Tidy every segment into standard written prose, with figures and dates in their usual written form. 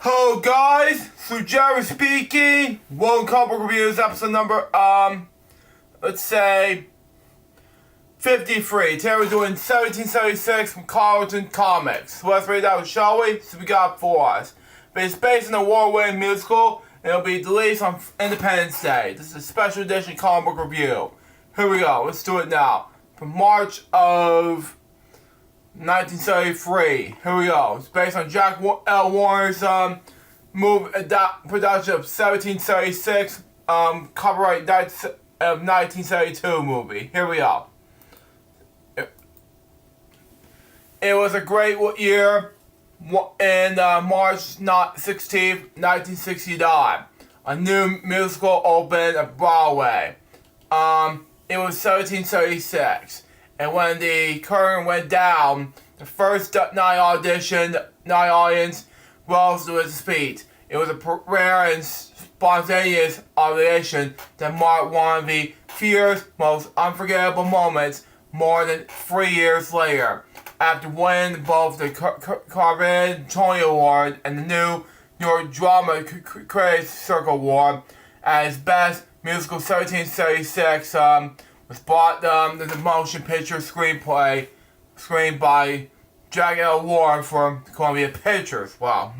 Hello guys, LukeJ speaking. Welcome to Comic Book Reviews, episode number, let's say 53. Today we're doing 1776 from Charlton Comics. So let's read out, shall we? So we got for us. But it's based on an award-winning musical, and it'll be released on Independence Day. This is a special edition comic book review. Here we go, let's do it now. From March of 1973. Here we go. It's based on Jack L. Warner's production of 1776, copyright of 1972 movie. Here we go. It was a great year in March 16th, 1969. A new musical opened at Broadway. It was 1776. And when the curtain went down, the first night audience rose to its feet. It was a rare and spontaneous ovation that marked one of the fiercest, most unforgettable moments more than 3 years later. After winning both the Caribbean Tony Award and the New York Drama Critics Circle Award as Best Musical 1776, was brought the motion picture screenplay screened by Jack L. Warner for Columbia Pictures. Wow.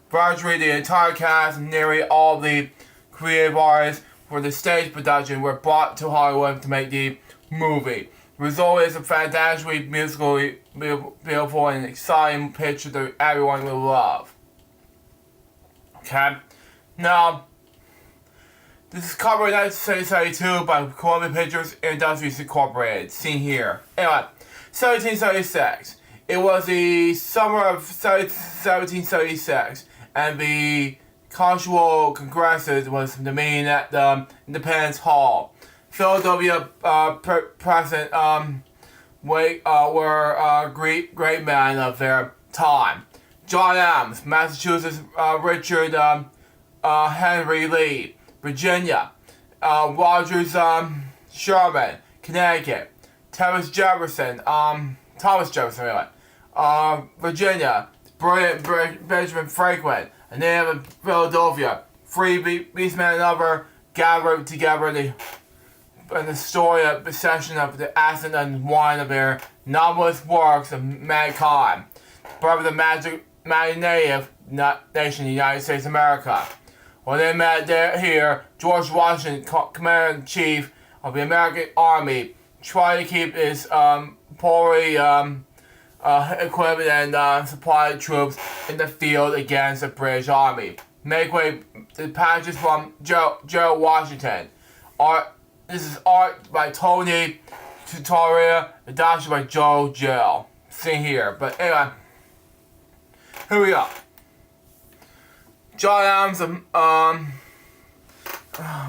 Virtually the entire cast and nearly all the creative artists for the stage production were brought to Hollywood to make the movie. The result is a fantastically musically beautiful and exciting picture that everyone will love. Okay? Now, this is copyright 1972 by Columbia Pictures Industries Incorporated. Seen here. Anyway, 1776. It was the summer of 1776, and the Constitutional Congress was the meeting at the Independence Hall. Philadelphia President were great men of their time. John Adams, Massachusetts, Richard Henry Lee. Virginia, Rogers Sherman, Connecticut, Thomas Jefferson, anyway. Virginia, brilliant Benjamin Franklin, a native of Philadelphia. Three beastmen and other gathered together in the story of possession of the acid and wine of their novelist works of mankind. Part of the magic native nation of the United States of America. When they met here, George Washington, Commander-in-Chief of the American Army, tried to keep his poorly equipment and supplied troops in the field against the British Army. Make way the passages from Gerald Washington. This is art by Tony Tutoria, adapted by Joe Gill. Seen here. But anyway, here we go. John Adams, let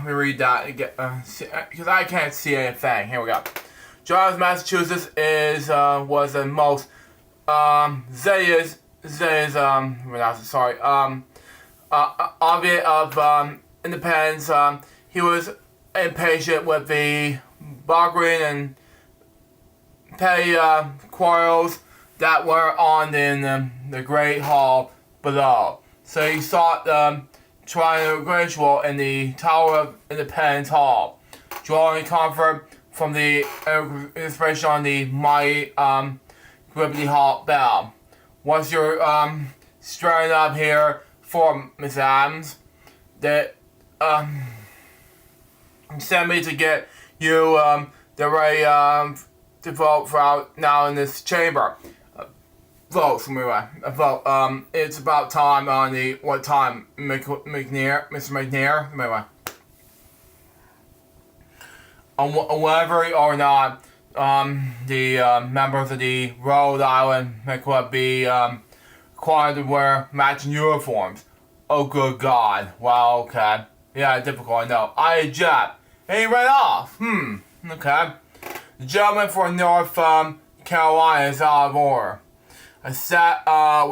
me read that again, because I can't see anything. Here we go. John Adams, Massachusetts was the most, obvious of, independence. He was impatient with the bargaining and petty, quarrels that were on in the Great Hall below. So he sought triangle in the Tower of Independence Hall, drawing comfort from the inspiration on the mighty Liberty Hall bell. What's your stranded up here for, Miss Adams? That sent me to get you the ready to vote for out now in this chamber. Vote, anyway. Vote. It's about time on the what time, Mr. McNair, anyway. On whether or not the members of the Rhode Island would be required to wear matching uniforms. Oh, good God. Well, okay. Yeah, difficult, I know. I object. And he ran off. Okay. The gentleman from North Carolina is out of order. I saw,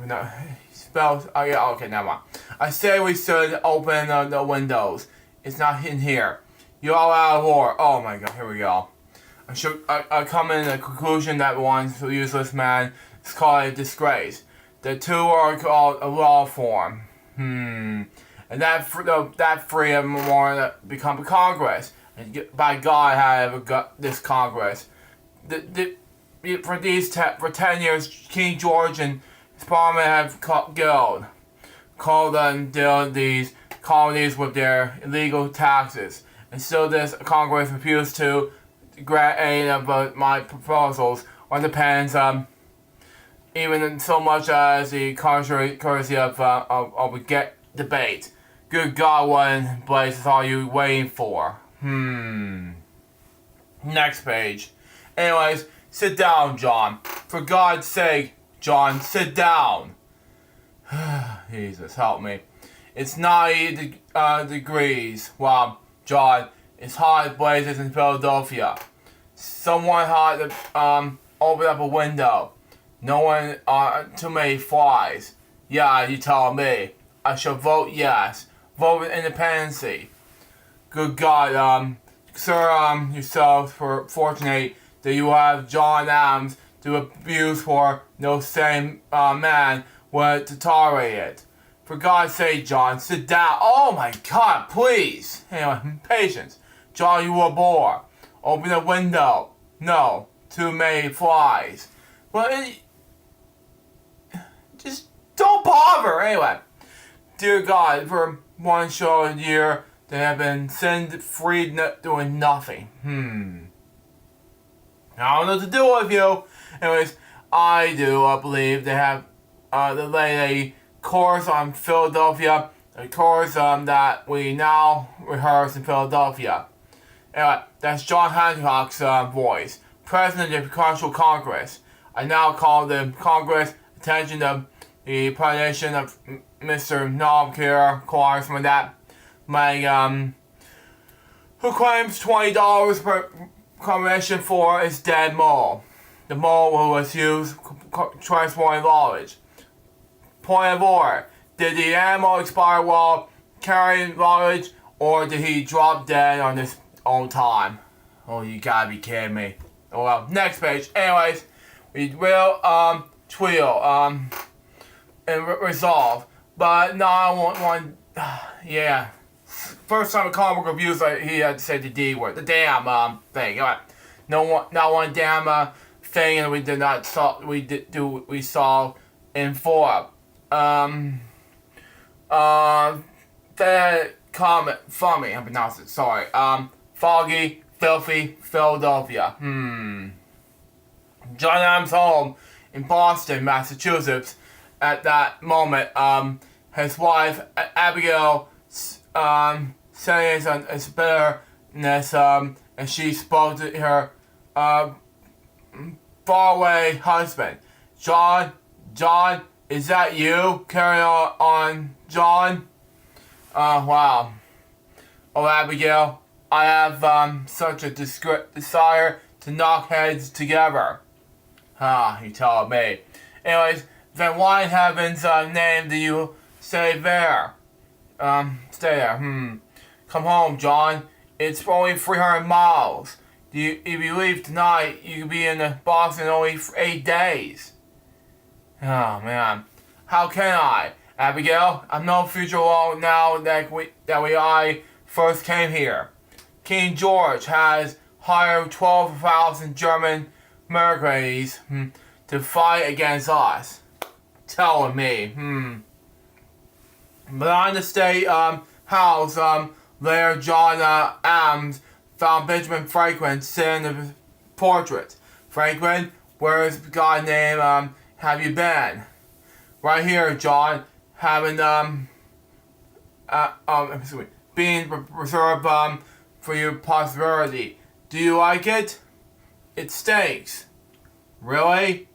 no, spells, oh yeah, okay, never mind. I say we should open the windows. It's not in here. You're all out of order. Oh my God, here we go. I come in the conclusion that one useless man It's called a disgrace. The two are called a law form. And that three of them want to become a Congress. And by God, have got this Congress. For 10 years, King George and his parliament have called on these colonies with their illegal taxes. And still this Congress refused to grant any of my proposals or depends even so much as the courtesy of a debate. Good God, what in blazes are you waiting for? Next page. Anyways, sit down, John. For God's sake, John, sit down. Jesus, help me. It's 90 degrees. Wow, John, it's hot as blazes in Philadelphia. Someone had to open up a window. No one, too many flies. Yeah, you tell me. I shall vote yes. Vote with independency. Good God, sir, yourself fortunate that you have John Adams to abuse for no same man would to tolerate it. For God's sake, John, sit down. Oh my God, please. Anyway, patience. John, you a bore. Open the window. No, too many flies. But just don't bother. Anyway, dear God, for one short year, they have been sent free, doing nothing. I don't know what to do with you. Anyways, I believe they have laid a course on Philadelphia, a course that we now rehearse in Philadelphia. Anyway, that's John Hancock's voice, President of the Constitutional Congress. I now call the Congress attention to the position of Mr. Knobkier, from that, who claims $20 per commission for his dead mole. The mole who was used transforming knowledge. Point of order. Did the animal expire while carrying knowledge, or did he drop dead on his own time? Oh, you gotta be kidding me. Oh well, next page. Anyways, we will and resolve. But no, I want one. Yeah. First time a comic book reviews, he had to say the D word, the damn thing. Alright, not one damn thing, and we did not solve. We saw in 4. That comment funny. I pronounced it. Sorry. Foggy, filthy Philadelphia. John Adams' home in Boston, Massachusetts. At that moment, his wife Abigail saying his bitterness, and she spoke to her faraway husband. John, is that you? Carry on, John. Wow. Oh, Abigail, I have such a desire to knock heads together. You told me. Anyways, then why in heaven's name do you stay there? Stay there. Come home, John. It's only 300 miles. If you leave tonight, you could be in Boston in only 8 days. Oh man, how can I, Abigail? I'm no future long now that I first came here. King George has hired 12,000 German mercenaries to fight against us. Telling me, But on the state house, there John Adams found Benjamin Franklin sitting in the portrait. Franklin, where's the guy named have you been? Right here, John, having being reserved for your posterity. Do you like it? It stinks. Really?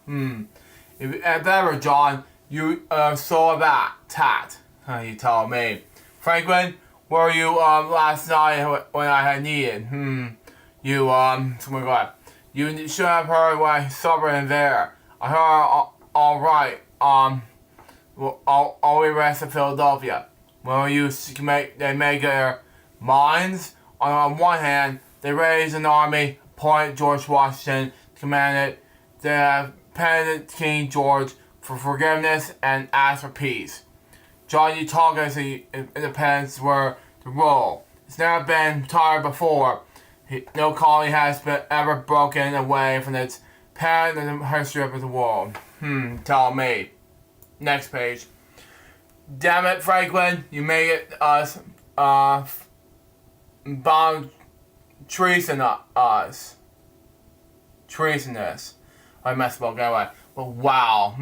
If ever, John, you saw that tat. You tell me. Franklin, where were you last night when I had needed? You you should have heard what I suffered in there. I heard all right. All the rest of Philadelphia. When they make their minds. On one hand, they raised an army, appointed George Washington to command it. They have penitent King George for forgiveness and ask for peace. John Utah's independence were the rule. It's never been retired before. No colony has been ever broken away from its parent in the history of the world. Tell me. Next page. Damn it, Franklin, you made it us, bound treason us. Treasonous. I messed up anyway. But wow,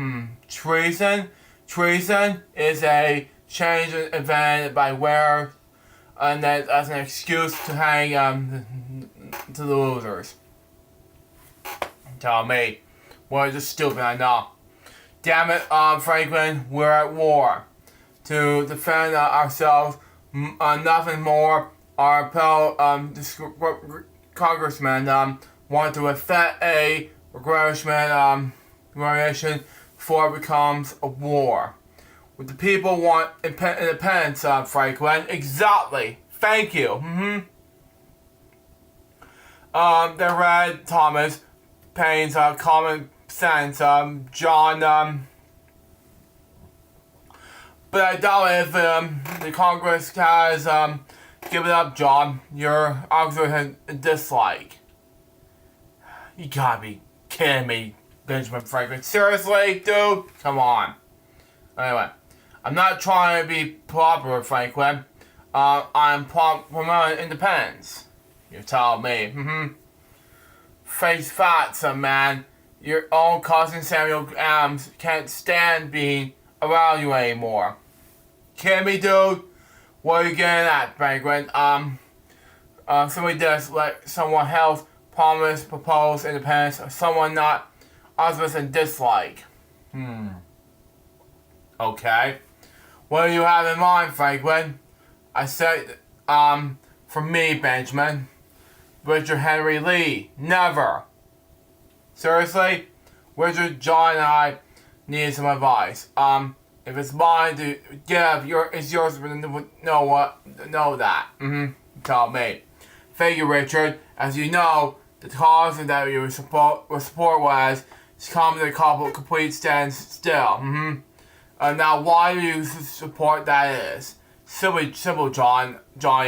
treason? Treason is a change of event by where, and that as an excuse to hang to the losers. Tell me, what is this stupid? I know. Damn it, Franklin, we're at war. To defend ourselves, nothing more. Our fellow congressmen want to effect a regulation before it becomes a war. What the people want independence, Franklin. Exactly. Thank you. They read Thomas Paine's common sense, John. But I doubt if the Congress has given up, John. Your argument has dislike. You gotta be kidding me, Benjamin Franklin. Seriously, dude? Come on. Anyway, I'm not trying to be popular, Franklin. I'm promoting independence. You tell me. Face facts, man. Your own cousin Samuel Adams can't stand being around you anymore. Kidding me, dude? What are you getting at, Franklin? Somebody does let someone else promise, propose independence, or someone not others and dislike. Okay. What do you have in mind, Franklin? I said, for me, Benjamin. Richard Henry Lee. Never. Seriously? Richard, John, and I need some advice. If it's mine to give, it's yours to know that. Tell me. Thank you, Richard. As you know, the cause that your support was come to a complete standstill. Now, why do you support that is? Simple, Johnny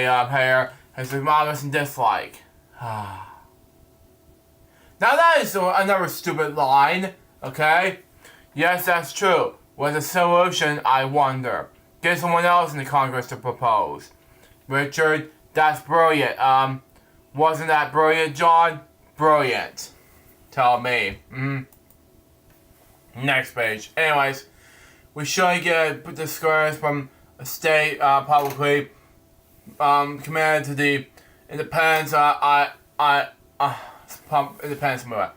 here has a modest and dislike. Now that is another stupid line, okay? Yes, that's true. What's the solution, I wonder? Get someone else in the Congress to propose. Richard, that's brilliant. Wasn't that brilliant, John? Brilliant. Tell me. Next page. Anyways, we shouldn't get discouraged from a state publicly committed to the independence. Independence movement.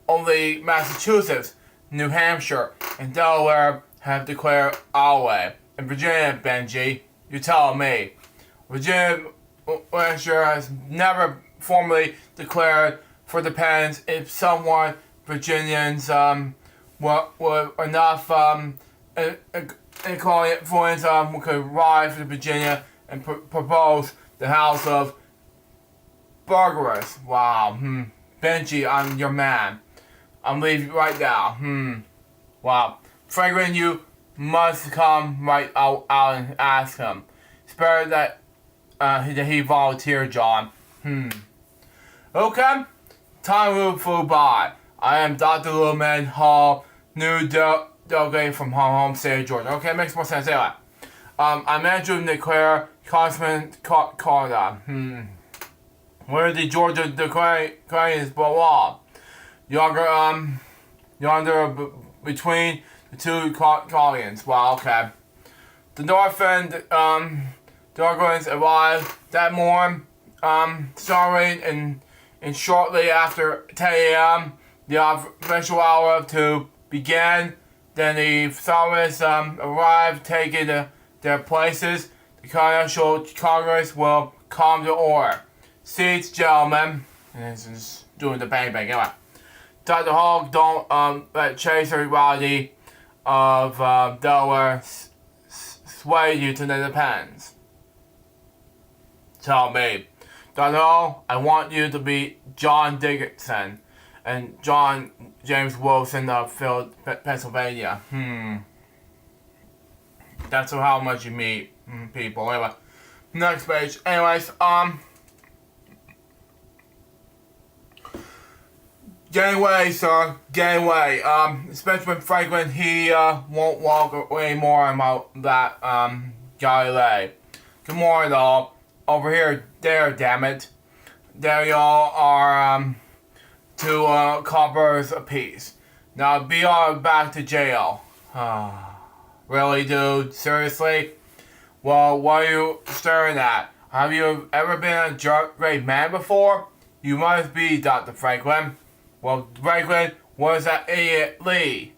Only Massachusetts, New Hampshire, and Delaware have declared our way. In Virginia, Benji, you tell me. Virginia has never formally declared for independence. If someone Virginians were enough equality influence could rise to Virginia and propose the House of Burglars. Wow. Benji, I'm your man. I'm leaving right now. Wow. Franklin, you must come right out and ask him. It's better that he volunteered, John. Okay. Time flew by. I am Dr. Lumen Hall, new delegate from home state of Georgia. Okay, makes more sense anyway. I managed to declare Congressman Carter. Where the Georgia declaration belong? Yonder between the two colonies. Wow, okay. The North End Dargons arrived that morning, starting and shortly after 10 a.m. the official hour to begin. Then the Southerners arrived, taking their places. The Continental Congress will come to order. Seats, gentlemen. And this is doing the bang bang. Anyway, Dr. Hall, don't let chase the reality of Delaware sway you to the independence. Tell me, Dr. Hall, I want you to be John Dickinson and John James Wilson of Pennsylvania. That's how much you meet people. Anyway, next page. Anyways, Gangway, sir. Gangway. Benjamin Franklin, he won't walk away more about that guy. Good morning, all. Over here, there, damn it. There y'all are 2 coppers apiece. Now be on back to jail. Really, dude? Seriously? Well, what are you staring at? Have you ever been a great man before? You must be, Dr. Franklin. Well, Franklin, what is that idiot Lee?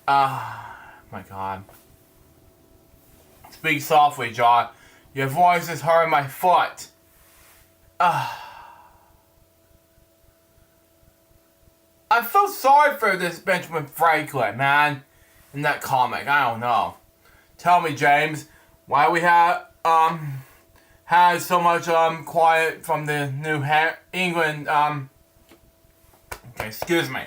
My God. Speak softly, John. Your voice is hurting my foot. I feel sorry for this Benjamin Franklin, man. In that comic, I don't know. Tell me, James, why we had so much quiet from the New England excuse me,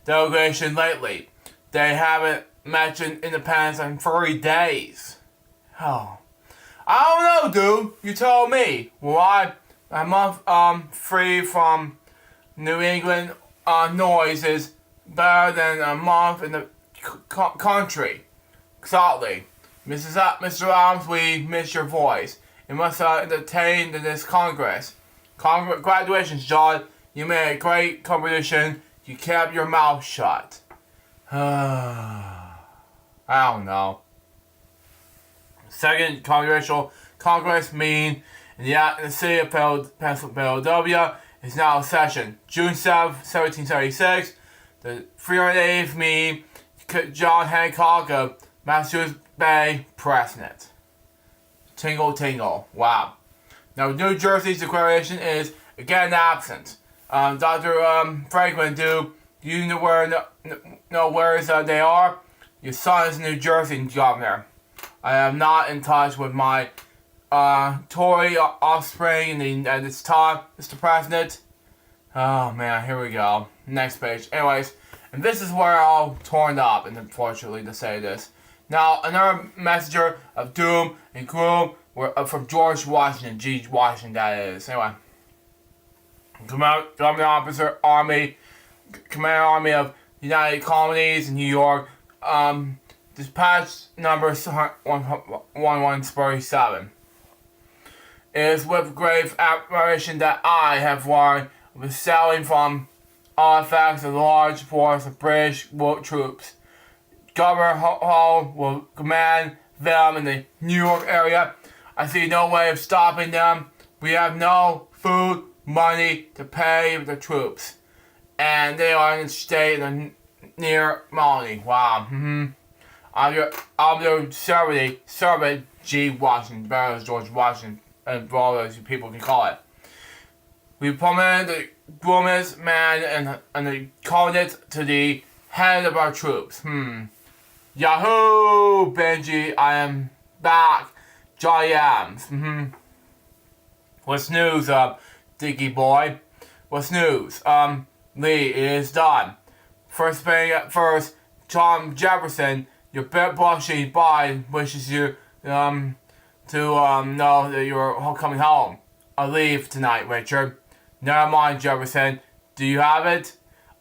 delegation lately. They haven't mentioned independence in 3 days. Oh, I don't know, dude. You tell me. Well, I'm free from New England noise is better than a month in the country. Exactly. Mr. Adams, we miss your voice. You must entertain this Congress. Congratulations, John. You made a great contribution. You kept your mouth shut. I don't know. Second Congressional Congress meeting in the city of Philadelphia is now in session. June 7, 1776. The 308th meeting, John Hancock of Massachusetts Bay President. Tingle, tingle. Wow. Now, New Jersey's declaration is again absent. Dr. Franklin, do you know where they are? Your son is New Jersey governor. I am not in touch with my Tory offspring at this time, Mr. President. Oh man, here we go. Next page. Anyways, and this is where I'll torn up, and unfortunately to say this. Now, another messenger of doom and gloom from George Washington, G. Washington that is. Anyway. Commanding Officer Army, Commanding Army of United Colonies in New York, dispatch number 1137. It is with grave admiration that I have learned of sailing from all effects a large force of British troops. Governor Hull will command them in the New York area. I see no way of stopping them. We have no food, money to pay the troops, and they are in a state of near malady. Wow. I'm your servant, G. Washington, better as George Washington, and all those people can call it. We promoted the groomest man and the coordinates to the head of our troops. Yahoo, Benji, I am back. Johnny Adams. What's news, Dicky boy? What's news? Lee, it is done. First thing at first, Tom Jefferson, your blushing bride wishes you to know that you're coming home. I'll leave tonight, Richard. Never mind, Jefferson. Do you have it?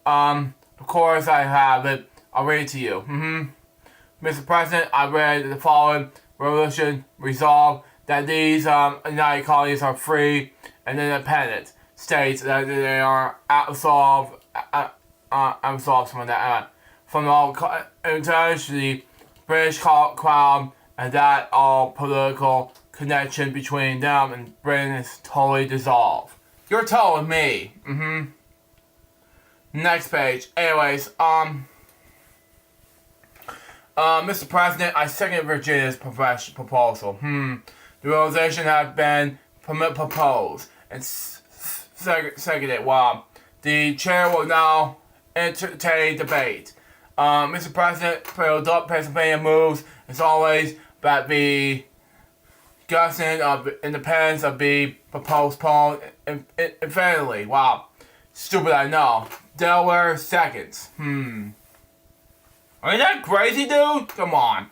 Of course I have it. I'll read it to you. Mr. President, I read the following resolution resolved that these United Colonies are free and independent states, that they are absolved from all internationally British crown, and that all political connection between them and Britain is totally dissolved. You're telling me. Next page. Anyways, Mr. President, I second Virginia's proposal. The realization has been proposed and seconded. Wow. The chair will now entertain debate. Mr. President, Pennsylvania moves, as always, that the discussion of independence of be postponed infinitely. Wow. Stupid, I know. Delaware seconds. Are you that crazy, dude? Come on.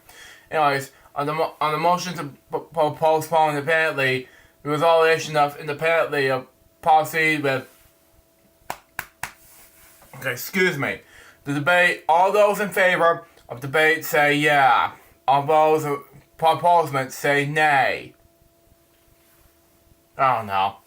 Anyways, on the motion to postpone independently, the resolution of independently proceed with. Okay, excuse me. The debate. All those in favor of debate say yeah. All those opposed say nay. I don't know.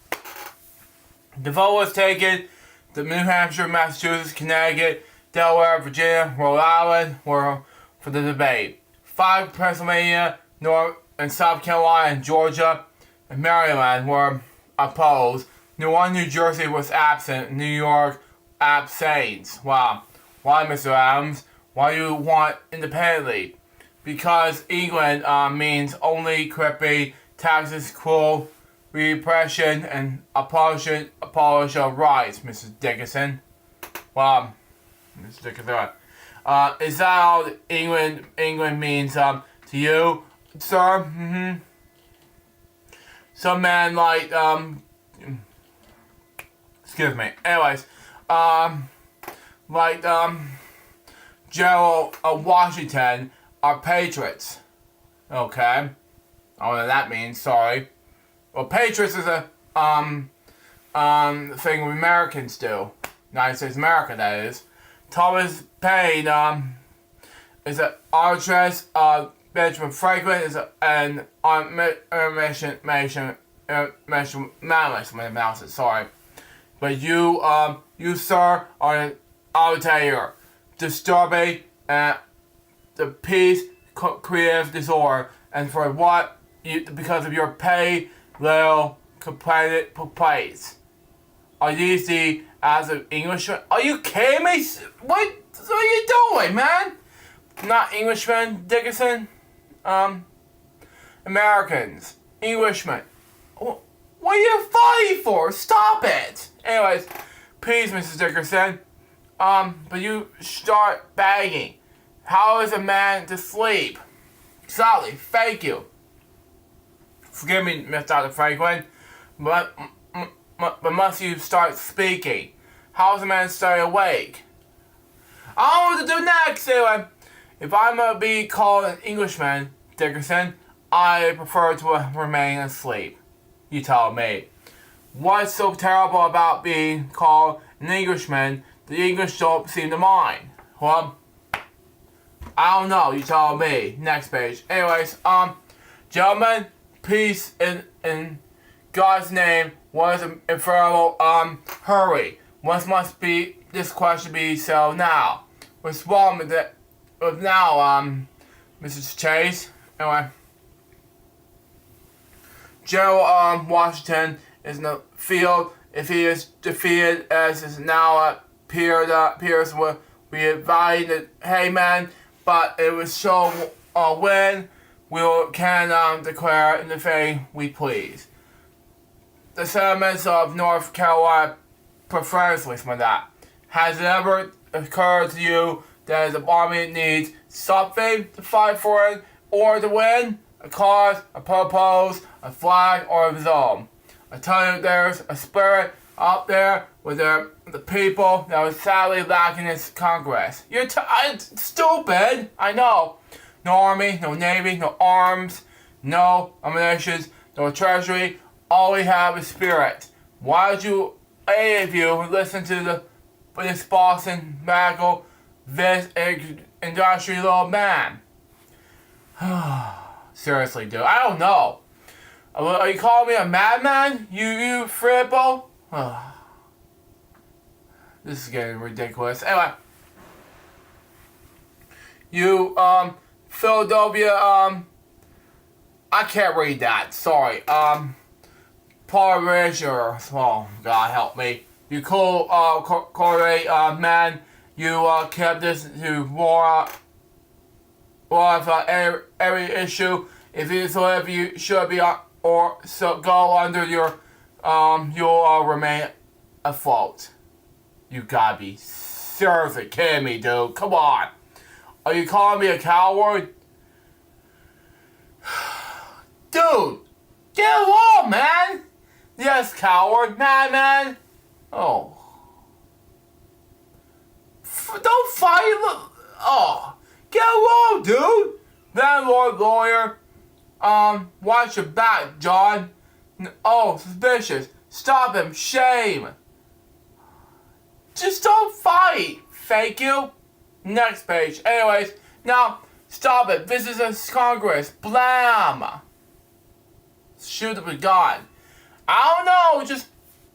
The vote was taken. The New Hampshire, Massachusetts, Connecticut, Delaware, Virginia, Rhode Island were for the debate. 5 Pennsylvania, North and South Carolina, and Georgia, and Maryland were opposed. New Jersey was absent. New York abstains. Wow. Why, Mr. Adams? Why do you want independently? Because England means only creepy, taxes, cruel, repression, and abolish of rights, Mrs. Dickinson. Well, Mrs. Dickinson. Is that all England means to you, sir? Some man like excuse me. Anyways, General Washington are patriots. Okay. I don't know what that means, sorry. Well, patriots is a thing Americans do. United States America, that is. Thomas Paine is an artist. Benjamin Franklin is an sorry. But you sir, are an outsider, disturbing the peace, creative disorder, and for what because of your pay, little complaints. Are you the as an Englishman? Are you kidding me? What are you doing, man? Not Englishmen, Dickinson. Americans, Englishmen. What are you fighting for? Stop it. Anyways, please, Mrs. Dickinson. But you start begging. How is a man to sleep? Sally, thank you. Forgive me, Miss Dr. Franklin, but must you start speaking? How is a man to stay awake? I don't know what to do next, anyway. If I'm gonna be called an Englishman, Dickinson, I prefer to remain asleep. You tell me. What's so terrible about being called an Englishman? The English don't seem to mind. Well, I don't know. You tell me. Next page. Anyways, gentlemen, peace in God's name. What is an infernal hurry? What must be this question be so now? What's wrong with it? With now, Mrs. Chase? Anyway, General Washington is in the field. If he is defeated, as is now appears will be invited. Hey man, but it was show a win. We can declare in the thing we please. The sentiments of North Carolina preferably from that. Has it ever occurred to you that the army needs something to fight for it or to win? A cause, a purpose, a flag, or a zone. I tell you, there's a spirit out there with the people that was sadly lacking in Congress. You're stupid, I know. No army, no navy, no arms, no ammunition, no treasury. All we have is spirit. Why would you, any of you, listen to this Boston Magical, this industrial little man? Seriously, dude, I don't know. Are you calling me a madman? You frippo? This is getting ridiculous. Anyway, you Philadelphia. I can't read that. Sorry. Parisian. Oh, God help me. You cool, man. You kept this to more of every issue. If you should be or so go under your you'll remain afloat. You gotta be seriously kidding me, dude. Come on. Are you calling me a coward? Dude, get along, man. Yes, coward, madman. Oh, Get a roll, dude! Landlord, lawyer. Watch your back, John. Oh, suspicious. Stop him. Shame. Just don't fight. Thank you. Next page. Anyways, now, stop it. This is a Congress. Blam. Shoot him with a gun. I don't know. Just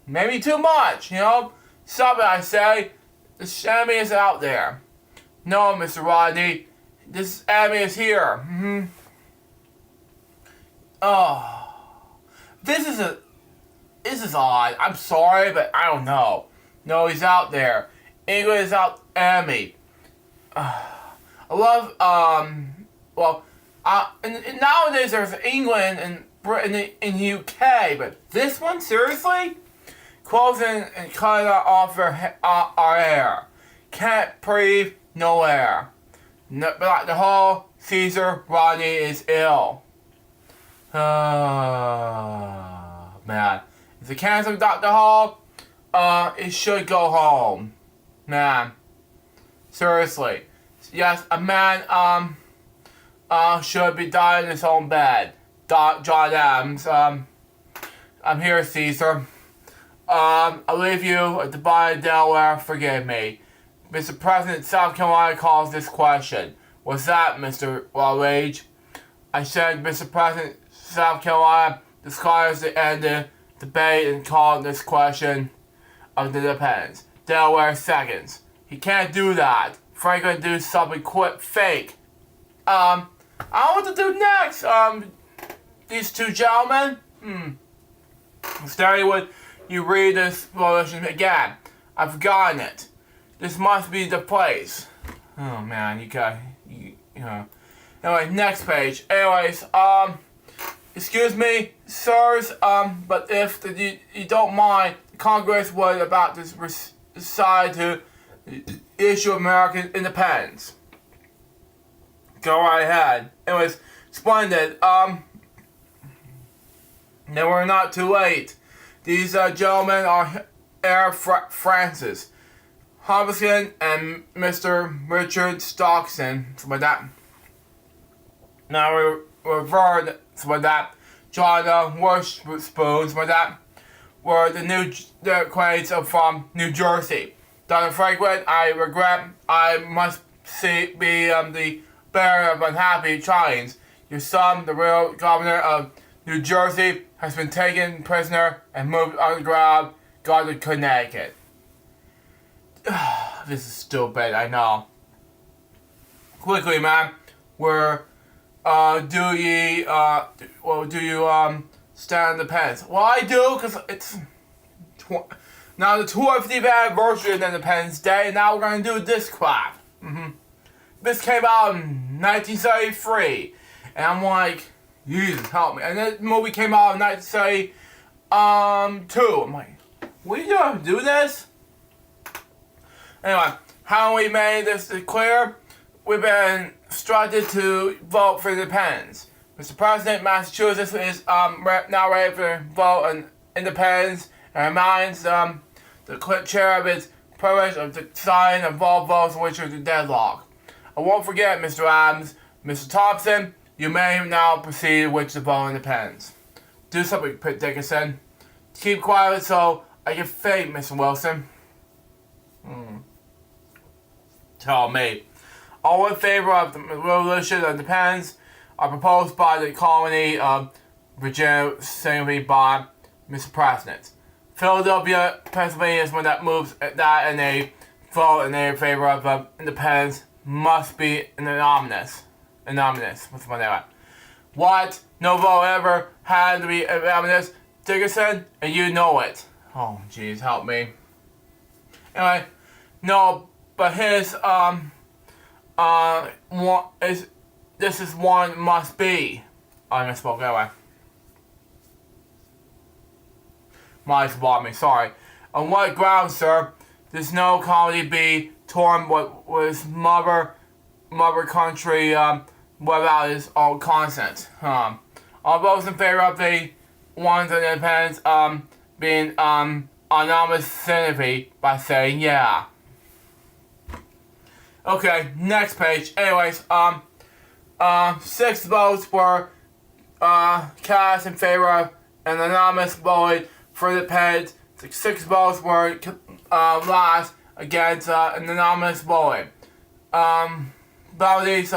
maybe too much, you know? Stop it, I say. The enemy is out there. No, Mr. Rodney. This enemy is here. Oh. This is odd. I'm sorry, but I don't know. No, he's out there. England is out enemy. I love, and nowadays there's England and Britain and UK, but this one, seriously? Closing and cutting off our air. Can't breathe, no air. No, but the whole Caesar Rodney is ill. Man. If it cancel Dr. Hall, it should go home. Man. Seriously. Yes, a man, should be dying in his own bed. John Adams, I'm here, Caesar. I leave you at the bottom of Delaware, forgive me. Mr. President, South Carolina calls this question. What's that, Mr. Rage? I said, Mr. President, South Carolina declares the end of debate and called this question of the independence. Delaware seconds. He can't do that. Franklin do something quick, fake. I don't know what to do next. These two gentlemen. Steady with you read this resolution again. I've forgotten it. This must be the place. Oh man, you know. Anyway, next page. Anyways, excuse me, sirs, but if you don't mind, Congress was about to decide to issue American independence. Go right ahead. Anyways, splendid. They were not too late. These gentlemen are Air Francis Hobson and Mr. Richard Stockton, something like that. Now revered, something like that. John Witherspoon, something like that. Were the quates from New Jersey. Dr. Franklin, I regret I must be the bearer of unhappy tidings. Your son, the real governor of New Jersey, has been taken prisoner and moved underground, gone to Connecticut. This is stupid, I know. Quickly, man, do you stand the pens? Well, I do, because it's now the 250th anniversary of Independence Day, and now we're going to do this crap. This came out in 1973, and I'm like, Jesus, help me. And the movie came out in 1972. I'm like, we gonna do this? Anyway, how we made this clear? We've been instructed to vote for independence. Mr. President, Massachusetts is now ready to vote on independence and reminds the chair of its privilege of deciding of all votes which are the deadlock. I won't forget, Mr. Adams. Mr. Thompson, you may now proceed with the vote on independence. Do something, Pitt Dickinson. Keep quiet so I can fade, Mr. Wilson. Tell me. All in favor of the resolution of independence are proposed by the colony of Virginia, signed by Mr. President. Philadelphia, Pennsylvania is one that moves that, and a vote in favor of independence must be anonymous. What's my name? What? No vote ever had to be anonymous, Dickinson, and you know it. Oh, jeez, help me. Anyway, no, but his this is one must be. I misspoke. Anyway, might have me. Sorry. On what grounds, sir? There's no colony be torn what was mother country without its own consent. All those in favor of the ones on independence being anonymous sympathy by saying yeah. Okay, next page. Anyways, 6 votes were cast in favor of an anonymous vote for the page. 6 votes were lost against an anonymous vote. Bodies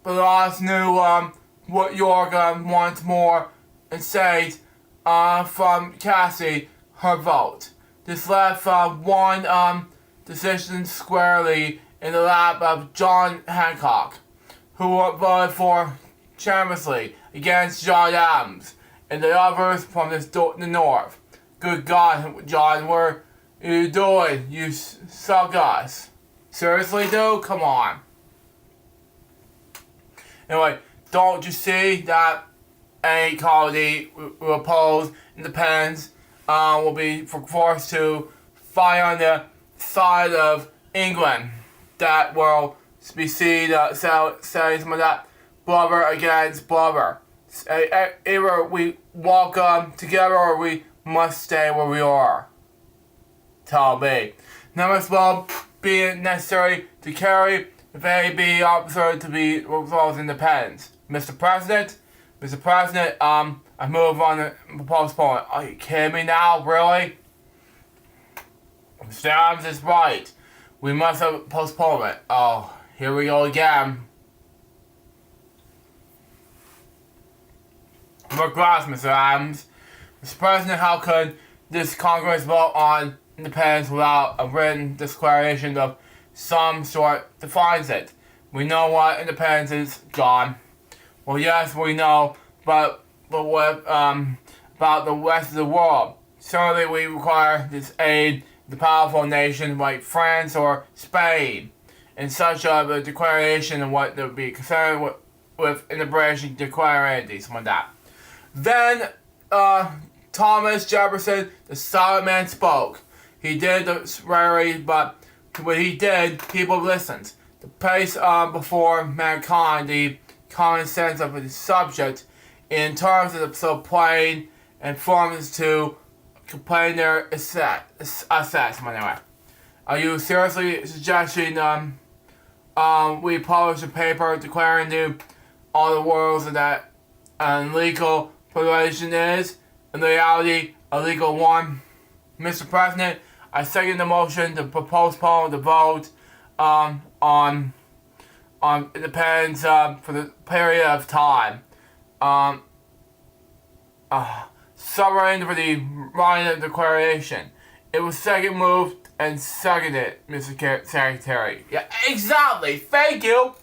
Belas knew what York wants more and says from Cassie her vote. This left one decision squarely in the lap of John Hancock, who voted for shamelessly against John Adams and the others from the north. Good God, John, what are you doing? You suck us. Seriously, dude? Come on. Anyway, don't you see that any colony will oppose independence will be forced to fight on the side of England that will be seen saying some of that blubber against blubber. Either we walk together or we must stay where we are. Tell me. Numbers will be necessary to carry if they be observed to be resolved independence. Mr. President, I move on the postponement. Are you kidding me now? Really? Mr. Adams is right. We must have a postponement. Oh, here we go again. Regardless, Mr. Adams. Mr. President, how could this Congress vote on independence without a written declaration of some sort defines it? We know what independence is, John. Well, yes, we know, but what about the rest of the world? Certainly we require this aid the powerful nation like France or Spain in such a declaration of what would be concerned with integration declaration, something like that. Then Thomas Jefferson, the silent man, spoke. He did the rarely, but when he did, people listened. The place before mankind, the common sense of the subject, in terms of so plain and forms to complain their assessment. Anyway, are you seriously suggesting we publish a paper declaring to all the world that an illegal population is, in reality, a legal one? Mr. President, I second the motion to postpone the vote on independence for the period of time. Sovereign for the writing of the declaration. It was second moved and seconded, Mr. Secretary. Yeah, exactly. Thank you.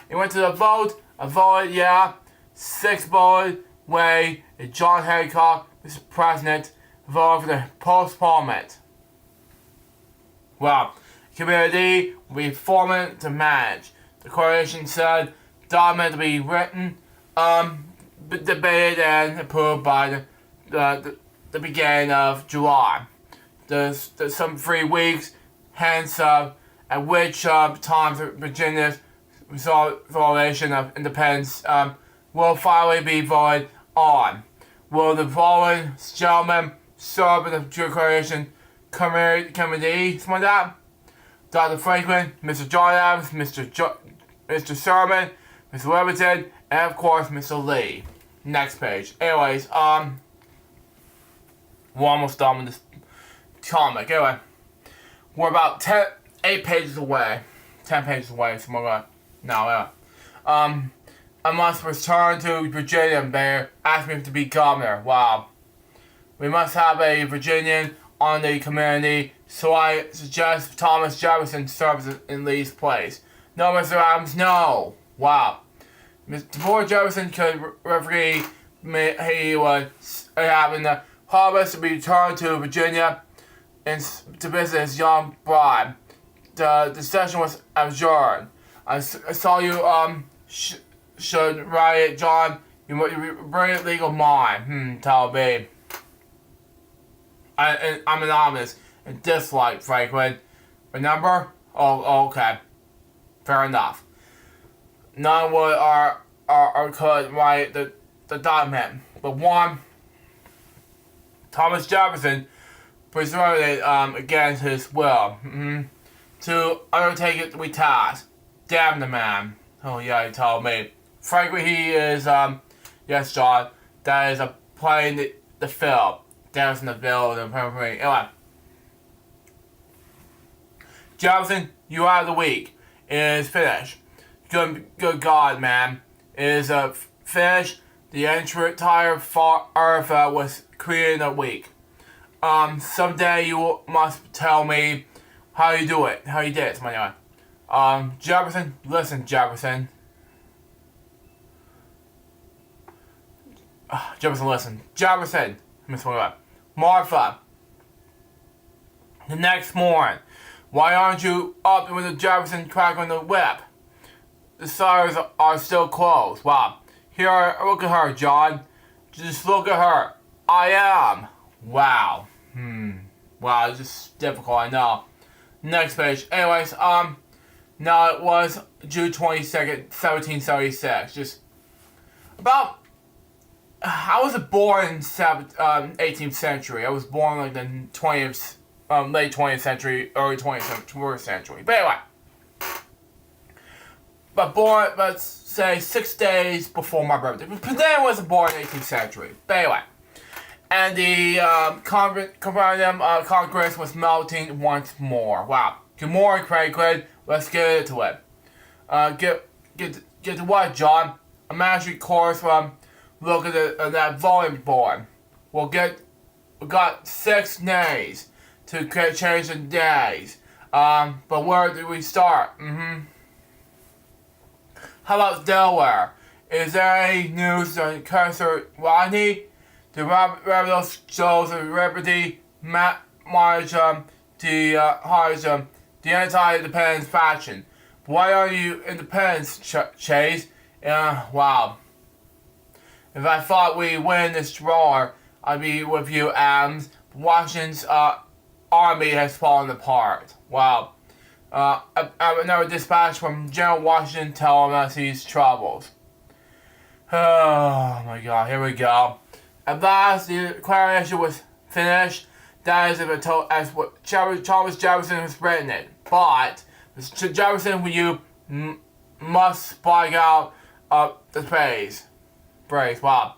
It went to the vote. I voted yeah. 6 voted way. And John Hancock, Mr. President, voted for the postponement. Well, committee will be formed to manage. The declaration said document to be written, debated and approved by the beginning of July. There's some 3 weeks, hence at which time Virginia's resolution of independence will finally be voted on. Will the following gentlemen serve in the declaration committee? Something like that. Dr. Franklin, Mr. John Adams, Mr. Sherman, Mr. Leviton, and of course Mr. Lee. Next page. Anyways, we're almost done with this comic. Anyway, we're about 8 pages away. 10 pages away, so we're gonna, no, I must return to Virginia and they asked me to be governor. Wow. We must have a Virginian on the committee, so I suggest Thomas Jefferson serves in Lee's place. No, Mr. Adams, no. Wow. Before Jefferson could referee, he was having the harvest to be returned to Virginia and to visit his young bride. The session was adjourned. I saw you should write it, John. You brilliant legal mind. Tell me. I'm anonymous and dislike Franklin. Remember? Oh, okay. Fair enough. None would or could write the document, but one, Thomas Jefferson preserved it against his will. to undertake it we task. Damn the man. Oh yeah, he told me. Frankly, he is, yes, John, that is playing the film. Dance in the bill and anyway. Jefferson, you out of the week. It is finished. Good God, man. It is finished. The entire Earth was created in a week. Someday you must tell me how you do it. How you did it, anyway. Jefferson, listen, Jefferson. Jefferson, listen. Jefferson, Martha. The next morning, why aren't you up with the Jefferson crack on the whip? The stars are still closed. Wow. Here, look at her, John. Just look at her. I am. Wow. Wow, it's just difficult, I know. Next page. Anyways, now it was June 22nd, 1776. Just about. I was born in 18th century. I was born like the 20th, late 20th century, early 21st century. But anyway, but born, let's say 6 days before my birthday. But then I wasn't born in the 18th century. But anyway, and the Congress was melting once more. Wow. Good morning, Craig. Let's get into it. Get to what, John? A magic course from. Look at that volume board. We got 6 days to change the days. But where do we start? How about Delaware? Is there any news on Cursor Rodney? The rebel shows the Liberty March the anti-independence faction. Why are you independence, Chase? Wow. If I thought we'd win this war, I'd be with you, Adams. Washington's army has fallen apart. Wow. Another dispatch from General Washington telling us his troubles. Oh my God, here we go. At last, the declaration was finished. That is as what Thomas Jefferson has written it. But, Mr. Jefferson, you must spike out the phrase. Wow.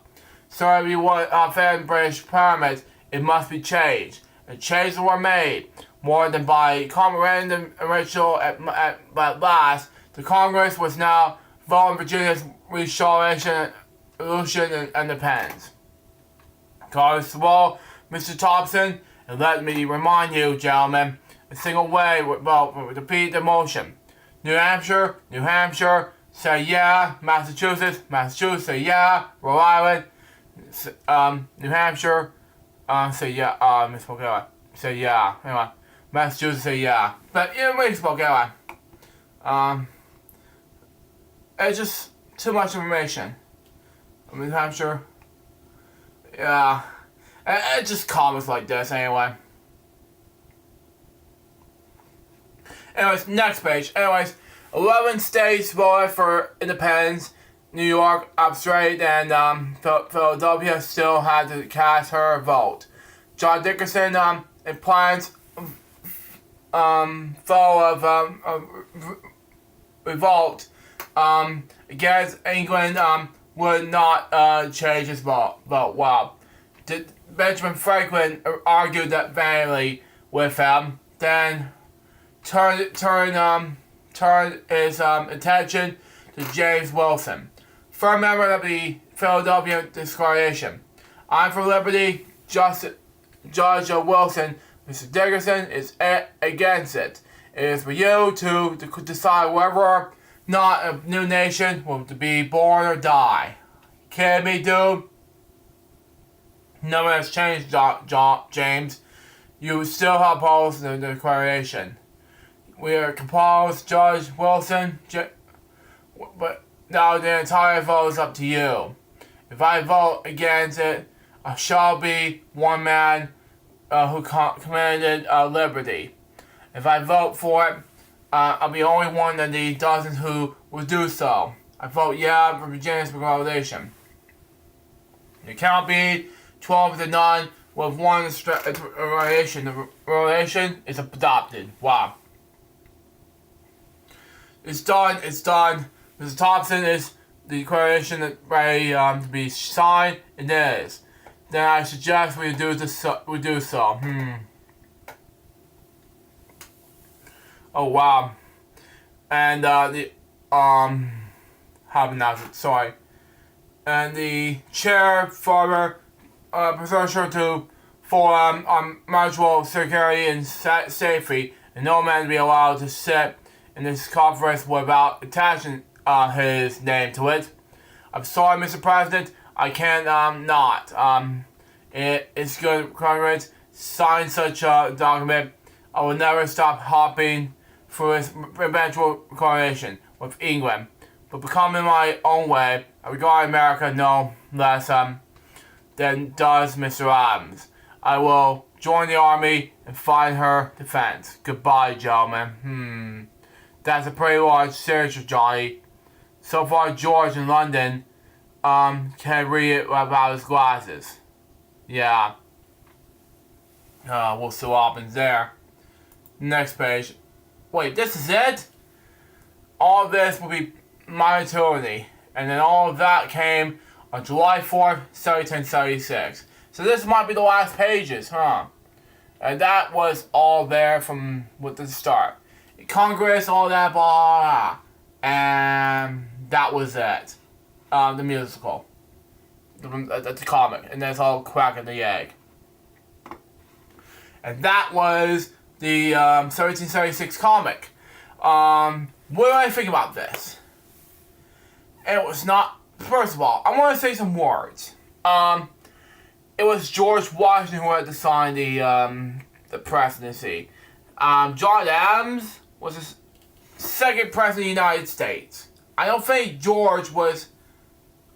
So if you want fair and British pyramids, it must be changed. And changes were made. More than by common random ritual at last, the Congress was now voting Virginia's restoration and independence. Congress will, Mr. Thompson, and let me remind you, gentlemen, a single way vote would defeat the motion. New Hampshire, say yeah. Massachusetts, say yeah. Rhode Island, New Hampshire, say yeah. Miss Spokane, say yeah. Anyway, Massachusetts, say yeah. But Miss Spokane, it's just too much information. New Hampshire, yeah. It's just comments like this anyway. Anyways, next page. 11 states voted for independence. New York, Australia, and Philadelphia still had to cast her vote. John Dickinson and plans full of revolt against England would not change his vote. Wow. Benjamin Franklin argued that vehemently with him, then turned his attention to James Wilson, first member of the Philadelphia Declaration. I'm for liberty, Judge Wilson. Mr. Dickinson is against it. It is for you to decide whether or not a new nation will be born or die. Kidding me, dude? Nothing has changed, James. You still oppose the Declaration. We are composed, Judge Wilson, but now the entire vote is up to you. If I vote against it, I shall be one man who commanded liberty. If I vote for it, I'll be only one of the dozens who will do so. I vote yeah for Virginia's regulation. It cannot be 12 to none with one relation. The relation is adopted. Wow. It's done. It's done. Mr. Thompson is the declaration ready to be signed. It is. Then I suggest we do this. We do so. Oh wow. And how announced it? Sorry. And the chair for Professor for mutual security and safety, and no man be allowed to sit in this conference without attaching his name to it. I'm sorry, Mr. President, I can't not. It's good Congress sign such a document. I will never stop hopping through his eventual coronation with England, but becoming my own way. I regard America no less than does Mr. Adams. I will join the army and find her defense. Goodbye, gentlemen. That's a pretty large signature, Johnny. So far, George in London can't read it without his glasses. Yeah. We'll see what happens there. Next page. Wait, this is it? All this will be my eternity. And then all of that came on July 4th, 1776. So this might be the last pages, huh? And that was all there from with the start. Congress, all that, blah, blah, blah. And that was it. The musical. The comic. And that's all crack in the egg. And that was the 1776 comic. What do I think about this? It was not... First of all, I want to say some words. It was George Washington who had to sign the presidency. John Adams was the second president of the United States. I don't think George was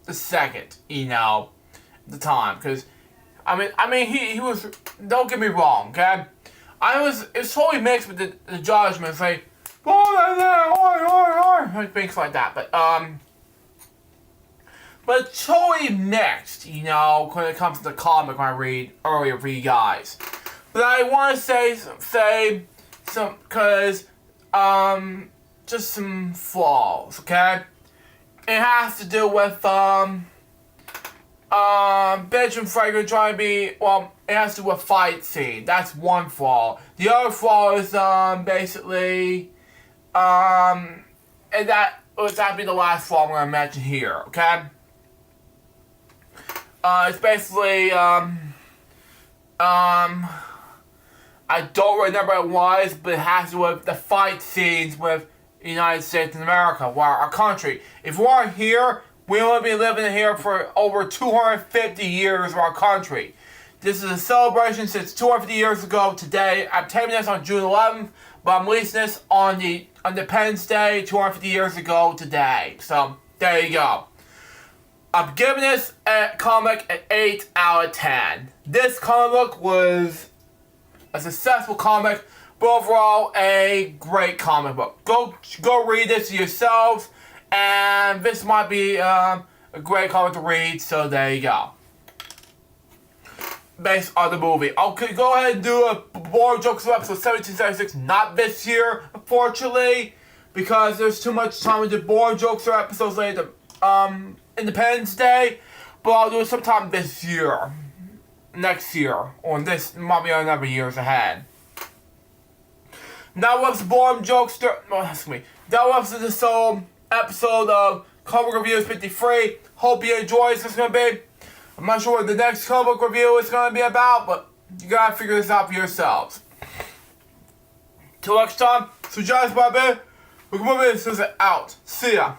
the second, at the time, because I mean he was. Don't get me wrong, okay? It's totally mixed with the judgments, like things like that, but it's totally mixed, when it comes to the comic I read earlier for you guys. But I want to say some, because, just some flaws, okay? It has to do with, Benjamin Franklin trying to be, it has to do with fight scene. That's one flaw. The other flaw is, basically, and that'd be the last flaw I'm going to mention here, okay? It's basically, I don't remember what it was, but it has to do with the fight scenes with the United States and America, our country. If we weren't here, we would be living here for over 250 years of our country. This is a celebration since 250 years ago today. I'm taping this on June 11th, but I'm releasing this on Independence Day 250 years ago today. So, there you go. I'm giving this comic an 8 out of 10. This comic book was a successful comic, but overall a great comic book. Go read this yourselves, and this might be a great comic to read, so there you go. Based on the movie. Okay, go ahead and do a Boring Jokes episode 1776, not this year, unfortunately, because there's too much time to do Boring Jokes episodes later, Independence Day, but I'll do it sometime this year. Next year, or this might be another years ahead. That was Boring Jokes. That was this episode of Comic Reviews 53. Hope you enjoy this. It's gonna be. I'm not sure what the next comic review is gonna be about, but you gotta figure this out for yourselves. Till next time, so guys, bye bye. We're moving this out. See ya.